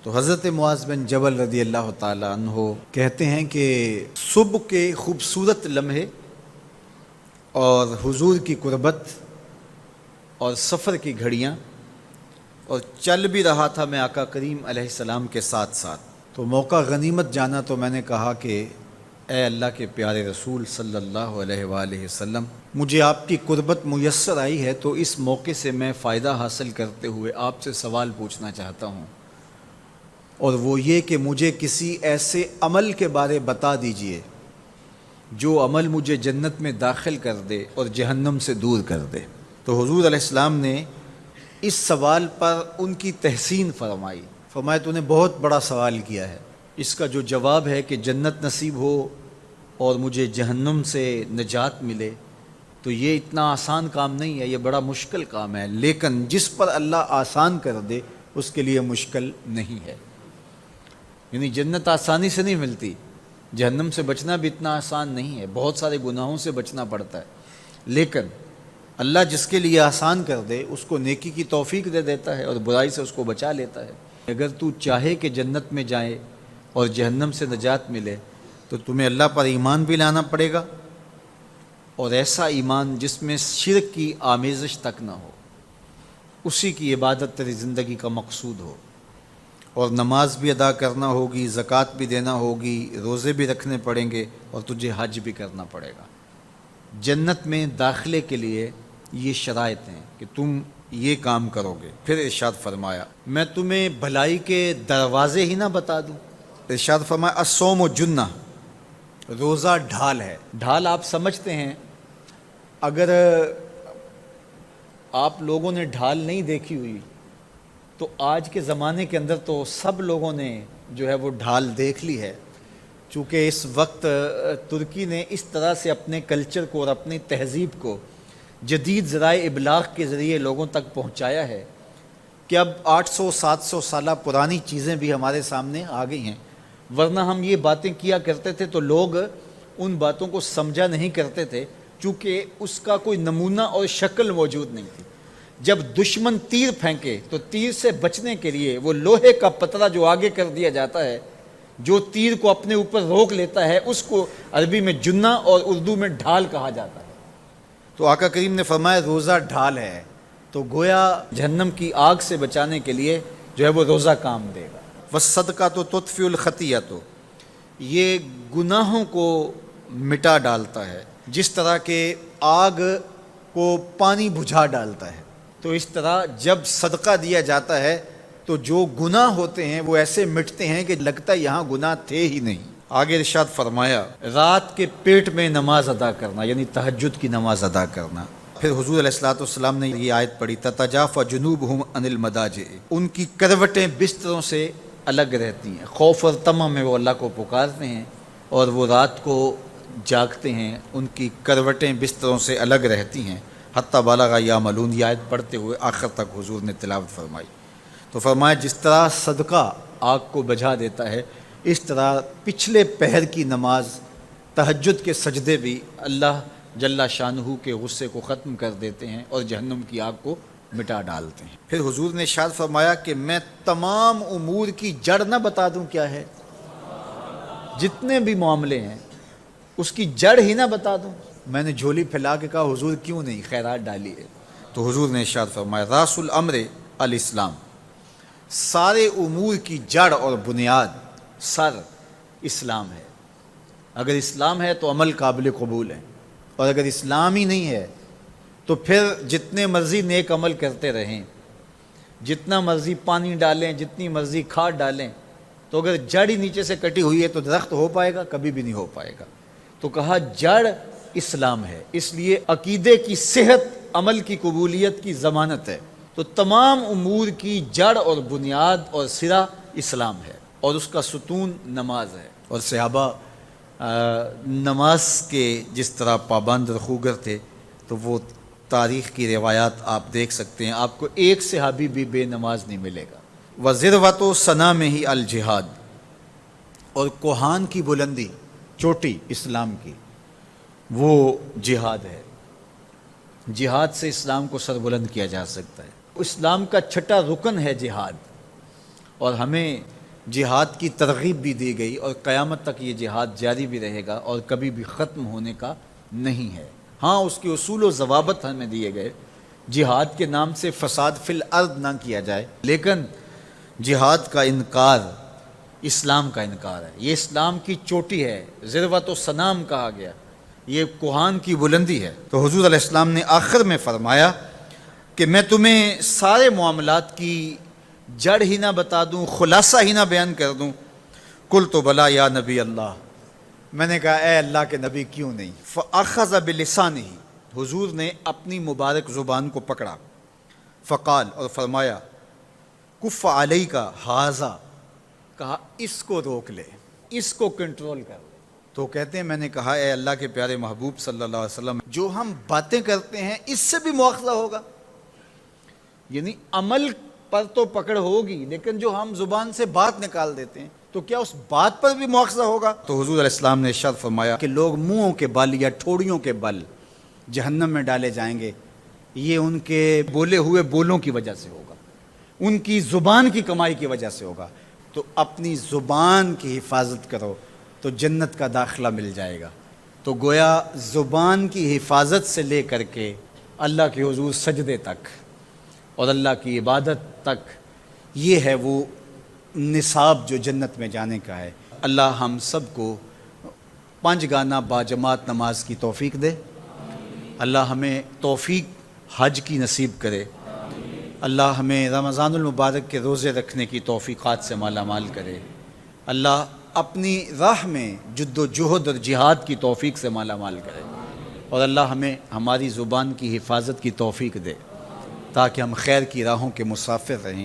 تو حضرت معاذ بن جبل رضی اللہ تعالیٰ عنہ کہتے ہیں کہ صبح کے خوبصورت لمحے اور حضور کی قربت اور سفر کی گھڑیاں اور چل بھی رہا تھا میں آقا کریم علیہ السلام کے ساتھ ساتھ، تو موقع غنیمت جانا تو میں نے کہا کہ اے اللہ کے پیارے رسول صلی اللہ علیہ وآلہ وسلم، مجھے آپ کی قربت میسر آئی ہے تو اس موقع سے میں فائدہ حاصل کرتے ہوئے آپ سے سوال پوچھنا چاہتا ہوں، اور وہ یہ کہ مجھے کسی ایسے عمل کے بارے بتا دیجئے جو عمل مجھے جنت میں داخل کر دے اور جہنم سے دور کر دے۔ تو حضور علیہ السلام نے اس سوال پر ان کی تحسین فرمایا تو نے بہت بڑا سوال کیا ہے، اس کا جو جواب ہے کہ جنت نصیب ہو اور مجھے جہنم سے نجات ملے تو یہ اتنا آسان کام نہیں ہے، یہ بڑا مشکل کام ہے، لیکن جس پر اللہ آسان کر دے اس کے لیے مشکل نہیں ہے۔ یعنی جنت آسانی سے نہیں ملتی، جہنم سے بچنا بھی اتنا آسان نہیں ہے، بہت سارے گناہوں سے بچنا پڑتا ہے، لیکن اللہ جس کے لیے آسان کر دے اس کو نیکی کی توفیق دے دیتا ہے اور برائی سے اس کو بچا لیتا ہے۔ اگر تو چاہے کہ جنت میں جائے اور جہنم سے نجات ملے تو تمہیں اللہ پر ایمان بھی لانا پڑے گا، اور ایسا ایمان جس میں شرک کی آمیزش تک نہ ہو، اسی کی عبادت تیری زندگی کا مقصود ہو، اور نماز بھی ادا کرنا ہوگی، زکوٰۃ بھی دینا ہوگی، روزے بھی رکھنے پڑیں گے، اور تجھے حج بھی کرنا پڑے گا۔ جنت میں داخلے کے لیے یہ شرائط ہیں کہ تم یہ کام کرو گے۔ پھر ارشاد فرمایا میں تمہیں بھلائی کے دروازے ہی نہ بتا دوں۔ ارشاد فرمایا الصوم جنہ، روزہ ڈھال ہے۔ ڈھال آپ سمجھتے ہیں، اگر آپ لوگوں نے ڈھال نہیں دیکھی ہوئی تو آج کے زمانے کے اندر تو سب لوگوں نے جو ہے وہ ڈھال دیکھ لی ہے، چونکہ اس وقت ترکی نے اس طرح سے اپنے کلچر کو اور اپنی تہذیب کو جدید ذرائع ابلاغ کے ذریعے لوگوں تک پہنچایا ہے کہ اب 800-700 سالہ پرانی چیزیں بھی ہمارے سامنے آ گئی ہیں، ورنہ ہم یہ باتیں کیا کرتے تھے تو لوگ ان باتوں کو سمجھا نہیں کرتے تھے، چونکہ اس کا کوئی نمونہ اور شکل موجود نہیں تھی۔ جب دشمن تیر پھینکے تو تیر سے بچنے کے لیے وہ لوہے کا پتلا جو آگے کر دیا جاتا ہے، جو تیر کو اپنے اوپر روک لیتا ہے، اس کو عربی میں جنہ اور اردو میں ڈھال کہا جاتا ہے۔ تو آقا کریم نے فرمایا روزہ ڈھال ہے، تو گویا جہنم کی آگ سے بچانے کے لیے جو ہے وہ روزہ کام دے گا۔ والصدقۃ تطفئ الخطیۃ، یہ گناہوں کو مٹا ڈالتا ہے، جس طرح کہ آگ کو پانی بجھا ڈالتا ہے، تو اس طرح جب صدقہ دیا جاتا ہے تو جو گناہ ہوتے ہیں وہ ایسے مٹتے ہیں کہ لگتا ہے یہاں گناہ تھے ہی نہیں۔ آگے ارشاد فرمایا رات کے پیٹ میں نماز ادا کرنا، یعنی تہجد کی نماز ادا کرنا۔ پھر حضور علیہ الصلوۃ والسلام نے یہ آیت پڑھی تتجافی جنوبہم عن المضاجع، ان کی کروٹیں بستروں سے الگ رہتی ہیں، خوف اور طمع میں وہ اللہ کو پکارتے ہیں اور وہ رات کو جاگتے ہیں، ان کی کروٹیں بستروں سے الگ رہتی ہیں، حتی بلغ یعملون، یہ آیت پڑھتے ہوئے آخر تک حضور نے تلاوت فرمائی۔ تو فرمایا جس طرح صدقہ آگ کو بجھا دیتا ہے، اس طرح پچھلے پہر کی نماز، تہجد کے سجدے بھی اللہ جل شانہ کے غصے کو ختم کر دیتے ہیں اور جہنم کی آگ کو مٹا ڈالتے ہیں۔ پھر حضور نے ارشاد فرمایا کہ میں تمام امور کی جڑ نہ بتا دوں کیا ہے، جتنے بھی معاملے ہیں اس کی جڑ ہی نہ بتا دوں۔ میں نے جھولی پھیلا کے کہا حضور کیوں نہیں، خیرات ڈالیے۔ تو حضور نے ارشاد فرمایا راس الامر الاسلام، سارے امور کی جڑ اور بنیاد، سر اسلام ہے۔ اگر اسلام ہے تو عمل قابل قبول ہے، اور اگر اسلام ہی نہیں ہے تو پھر جتنے مرضی نیک عمل کرتے رہیں، جتنا مرضی پانی ڈالیں، جتنی مرضی کھاد ڈالیں، تو اگر جڑ ہی نیچے سے کٹی ہوئی ہے تو درخت ہو پائے گا؟ کبھی بھی نہیں ہو پائے گا۔ تو کہا جڑ اسلام ہے، اس لیے عقیدے کی صحت عمل کی قبولیت کی ضمانت ہے۔ تو تمام امور کی جڑ اور بنیاد اور سرا اسلام ہے، اور اس کا ستون نماز ہے۔ اور صحابہ نماز کے جس طرح پابند رخوگر تھے، تو وہ تاریخ کی روایات آپ دیکھ سکتے ہیں، آپ کو ایک صحابی بھی بے نماز نہیں ملے گا۔ وَذِرْوَةُ صَنَامِهِ الجہاد، اور کوہان کی بلندی، چوٹی اسلام کی، وہ جہاد ہے۔ جہاد سے اسلام کو سربلند کیا جا سکتا ہے۔ اسلام کا چھٹا رکن ہے جہاد، اور ہمیں جہاد کی ترغیب بھی دی گئی اور قیامت تک یہ جہاد جاری بھی رہے گا اور کبھی بھی ختم ہونے کا نہیں ہے۔ ہاں اس کے اصول و ضوابط ہمیں دیے گئے، جہاد کے نام سے فساد فی الارض نہ کیا جائے، لیکن جہاد کا انکار اسلام کا انکار ہے۔ یہ اسلام کی چوٹی ہے، ذروۃ و سنام کہا گیا، یہ کوہان کی بلندی ہے۔ تو حضور علیہ السلام نے آخر میں فرمایا کہ میں تمہیں سارے معاملات کی جڑ ہی نہ بتا دوں، خلاصہ ہی نہ بیان کر دوں؟ قلت بلا یا نبی اللہ، میں نے کہا اے اللہ کے نبی کیوں نہیں؟ فاخذ بلسانہ، حضور نے اپنی مبارک زبان کو پکڑا، فقال، اور فرمایا، کف علیک ھذا، کہا اس کو روک لے، اس کو کنٹرول کر۔ تو کہتے ہیں میں نے کہا اے اللہ کے پیارے محبوب صلی اللہ علیہ وسلم، جو ہم باتیں کرتے ہیں اس سے بھی مواخذہ ہوگا؟ یعنی عمل پر تو پکڑ ہوگی، لیکن جو ہم زبان سے بات نکال دیتے ہیں تو کیا اس بات پر بھی مواخذہ ہوگا؟ تو حضور علیہ السلام نے ارشاد فرمایا کہ لوگ منہوں کے بل یا ٹھوڑیوں کے بل جہنم میں ڈالے جائیں گے، یہ ان کے بولے ہوئے بولوں کی وجہ سے ہوگا، ان کی زبان کی کمائی کی وجہ سے ہوگا۔ تو اپنی زبان کی حفاظت کرو تو جنت کا داخلہ مل جائے گا۔ تو گویا زبان کی حفاظت سے لے کر کے اللہ کے حضور سجدے تک اور اللہ کی عبادت تک، یہ ہے وہ نصاب جو جنت میں جانے کا ہے۔ اللہ ہم سب کو 5 گانا باجماعت نماز کی توفیق دے، اللہ ہمیں توفیق حج کی نصیب کرے، اللہ ہمیں رمضان المبارک کے روزے رکھنے کی توفیقات سے مالا مال کرے، اللہ اپنی راہ میں جد و جہد اور جہاد کی توفیق سے مالا مال کرے، اور اللہ ہمیں ہماری زبان کی حفاظت کی توفیق دے تاکہ ہم خیر کی راہوں کے مسافر رہیں۔